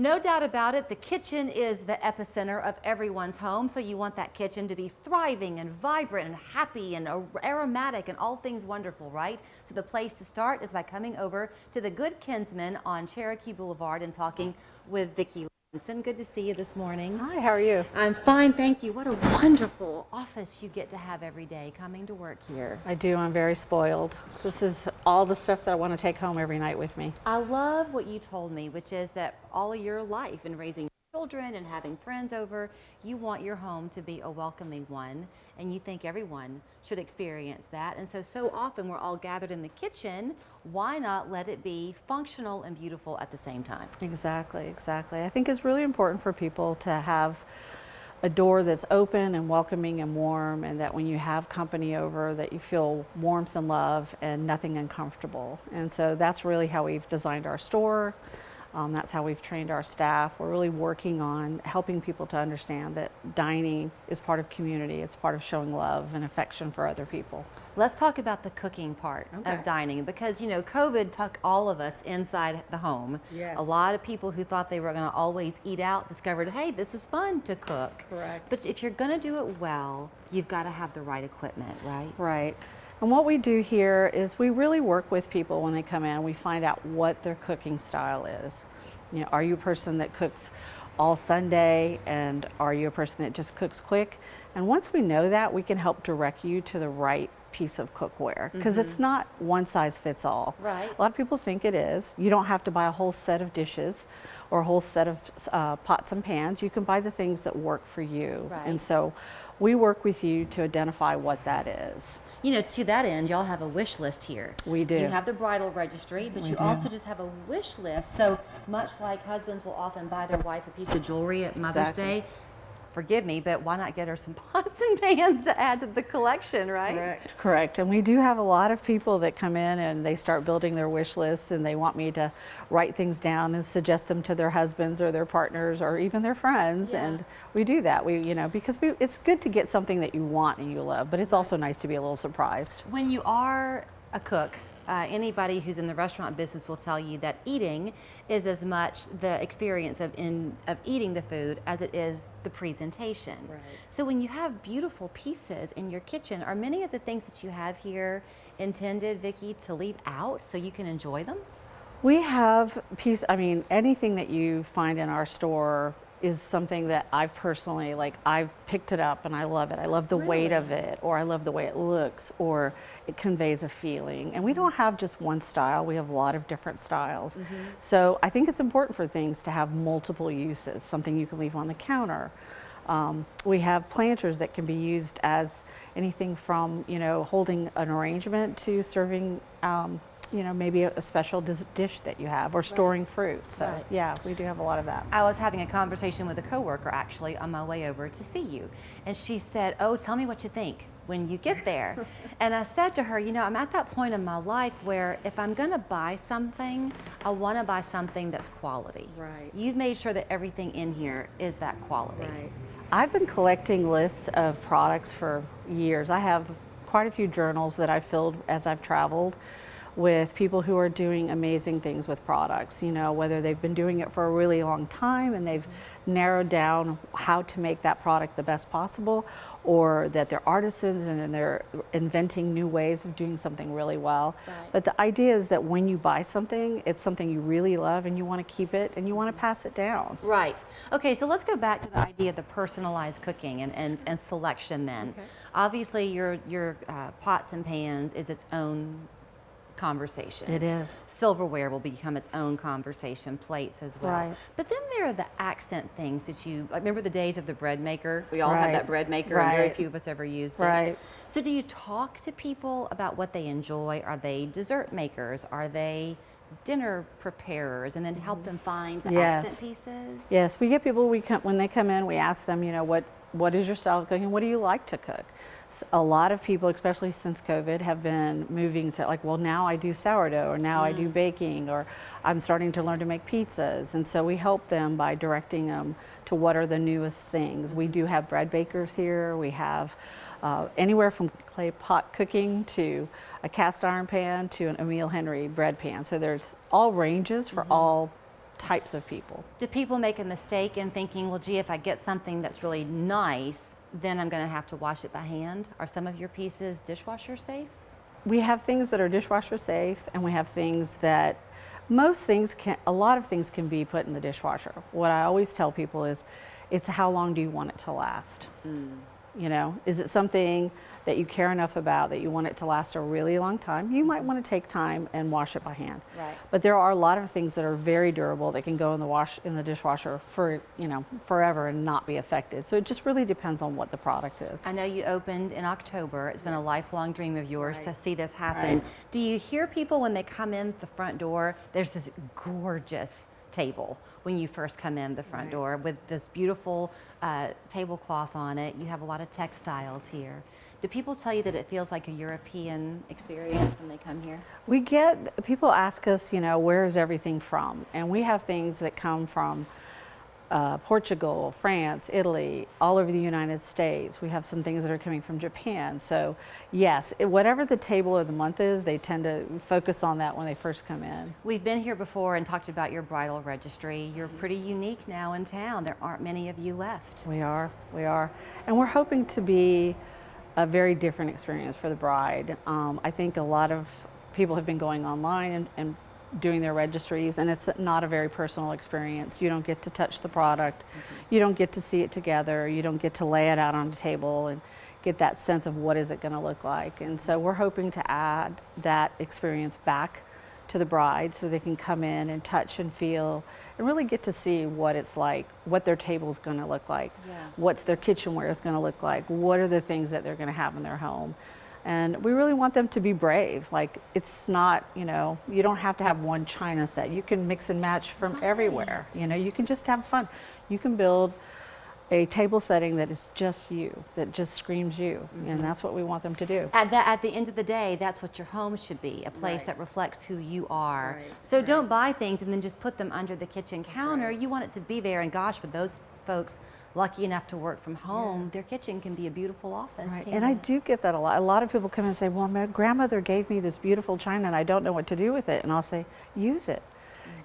No doubt about it, the kitchen is the epicenter of everyone's home, so you want that kitchen to be thriving and vibrant and happy and aromatic and all things wonderful, right? So the place to start is by coming over to the Good Kinsmen on Cherokee Boulevard and talking with Vicki. Good to see you this morning. Hi, how are you? I'm fine, thank you. What a wonderful office you get to have every day coming to work here. I do, I'm very spoiled. This is all the stuff that I want to take home every night with me. I love what you told me, which is that all of your life in raising children and having friends over, you want your home to be a welcoming one, and you think everyone should experience that. And so often we're all gathered in the kitchen. Why not let it be functional and beautiful at the same time? Exactly, exactly. I think it's really important for people to have a door that's open and welcoming and warm, and that when you have company over that you feel warmth and love and nothing uncomfortable. And so that's really how we've designed our store. That's how we've trained our staff. We're really working on helping people to understand that dining is part of community. It's part of showing love and affection for other people. Let's talk about the cooking part of dining, because you know COVID took all of us inside the home. Yes. A lot of people who thought they were going to always eat out discovered, hey, this is fun to cook. Correct. But if you're going to do it well, you've got to have the right equipment, right? Right. And what we do here is we really work with people when they come in. We find out what their cooking style is. You know, are you a person that cooks all Sunday, and are you a person that just cooks quick? And once we know that, we can help direct you to the right piece of cookware, because it's not one size fits all. Right. A lot of people think it is. You don't have to buy a whole set of dishes or a whole set of pots and pans. You can buy the things that work for you. Right. And so we work with you to identify what that is. You know, to that end, y'all have a wish list here. We do. You have the bridal registry, but you also just have a wish list. So much like husbands will often buy their wife a piece of jewelry at Mother's Day, forgive me, but why not get her some pots and pans to add to the collection, right? Correct. Correct. And we do have a lot of people that come in and they start building their wish lists, and they want me to write things down and suggest them to their husbands or their partners or even their friends. Yeah. And we do that. Because it's good to get something that you want and you love, but it's also nice to be a little surprised. When you are a cook, anybody who's in the restaurant business will tell you that eating is as much the experience of eating the food as it is the presentation. Right. So when you have beautiful pieces in your kitchen, are many of the things that you have here intended, Vicki, to leave out so you can enjoy them? We have anything that you find in our store is something that I personally, I've picked it up and I love it. I love the weight of it, or I love the way it looks, or it conveys a feeling. And we don't have just one style, we have a lot of different styles. So I think it's important for things to have multiple uses, something you can leave on the counter. We have planters that can be used as anything from, holding an arrangement to serving maybe a special dish that you have, or storing fruit. So yeah, we do have a lot of that. I was having a conversation with a coworker actually on my way over to see you, and she said, oh, tell me what you think when you get there. And I said to her, I'm at that point in my life where if I'm gonna buy something, I wanna buy something that's quality. Right. You've made sure that everything in here is that quality. Right. I've been collecting lists of products for years. I have quite a few journals that I've filled as I've traveled with people who are doing amazing things with products, whether they've been doing it for a really long time and they've narrowed down how to make that product the best possible, or that they're artisans and they're inventing new ways of doing something really well. Right. But the idea is that when you buy something, it's something you really love and you want to keep it and you want to pass it down. Right. Okay, so let's go back to the idea of the personalized cooking and selection then. Okay. Obviously your pots and pans is its own conversation. It is. Silverware will become its own conversation, plates as well. Right. But then there are the accent things that remember the days of the bread maker? We all had Right. that bread maker, and very few of us ever used it. Right. So do you talk to people about what they enjoy? Are they dessert makers? Are they dinner preparers, and then help them find the accent pieces? Yes, we get people, when they come in, we ask them, what is your style of cooking? What do you like to cook? A lot of people, especially since COVID, have been moving to well, now I do sourdough, or now I do baking, or I'm starting to learn to make pizzas. And so we help them by directing them to what are the newest things. We do have bread bakers here. We have anywhere from clay pot cooking to a cast iron pan to an Emile Henry bread pan. So there's all ranges for all types of people. Do people make a mistake in thinking, well, gee, if I get something that's really nice, then I'm going to have to wash it by hand? Are some of your pieces dishwasher safe? We have things that are dishwasher safe, and we have things that a lot of things can be put in the dishwasher. What I always tell people is, it's how long do you want it to last? You know, is it something that you care enough about that you want it to last a really long time? You might want to take time and wash it by hand. Right. But there are a lot of things that are very durable that can go in the dishwasher for, you know, forever and not be affected. So it just really depends on what the product is. I know you opened in October. It's been a lifelong dream of yours to see this happen. Right. Do you hear people when they come in the front door, there's this gorgeous table when you first come in the front door with this beautiful tablecloth on it. You have a lot of textiles here. Do people tell you that it feels like a European experience when they come here? People ask us, you know, where is everything from? And we have things that come from Portugal, France, Italy, all over the United States. We have some things that are coming from Japan. So yes, whatever the table of the month is, they tend to focus on that when they first come in. We've been here before and talked about your bridal registry. You're pretty unique now in town. There aren't many of you left. We are. And we're hoping to be a very different experience for the bride. I think a lot of people have been going online and doing their registries, and it's not a very personal experience. You don't get to touch the product. You don't get to see it together. You don't get to lay it out on the table and get that sense of what is it going to look like. And so we're hoping to add that experience back to the bride so they can come in and touch and feel and really get to see what it's like, what their table is going to look like, what's their kitchenware is going to look like, what are the things that they're going to have in their home. And we really want them to be brave. Like, it's not, you know, you don't have to have one china set. You can mix and match from everywhere. You know, you can just have fun. You can build a table setting that is just you, that just screams you. And that's what we want them to do. At the end of the day, that's what your home should be, a place that reflects who you are. Right. So don't buy things and then just put them under the kitchen counter. You want it to be there. And gosh, for those folks lucky enough to work from home, their kitchen can be a beautiful office. Right. Can't And I it? do get that a lot. A lot of people come and say, well, my grandmother gave me this beautiful china and I don't know what to do with it. And I'll say, use it.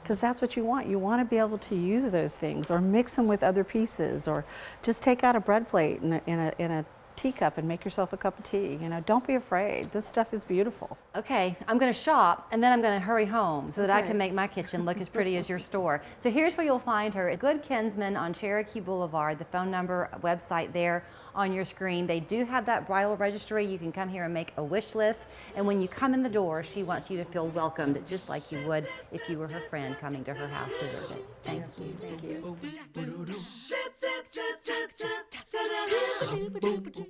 Because that's what you want. You want to be able to use those things or mix them with other pieces, or just take out a bread plate in a teacup and make yourself a cup of tea. You know, don't be afraid. This stuff is beautiful. Okay, I'm going to shop and then I'm going to hurry home so that I can make my kitchen look as pretty as your store. So here's where you'll find her. Good Kinsmen on Cherokee Boulevard. The phone number, website there on your screen. They do have that bridal registry. You can come here and make a wish list. And when you come in the door, she wants you to feel welcomed just like you would if you were her friend coming to her house to visit. Thank you. Thank you.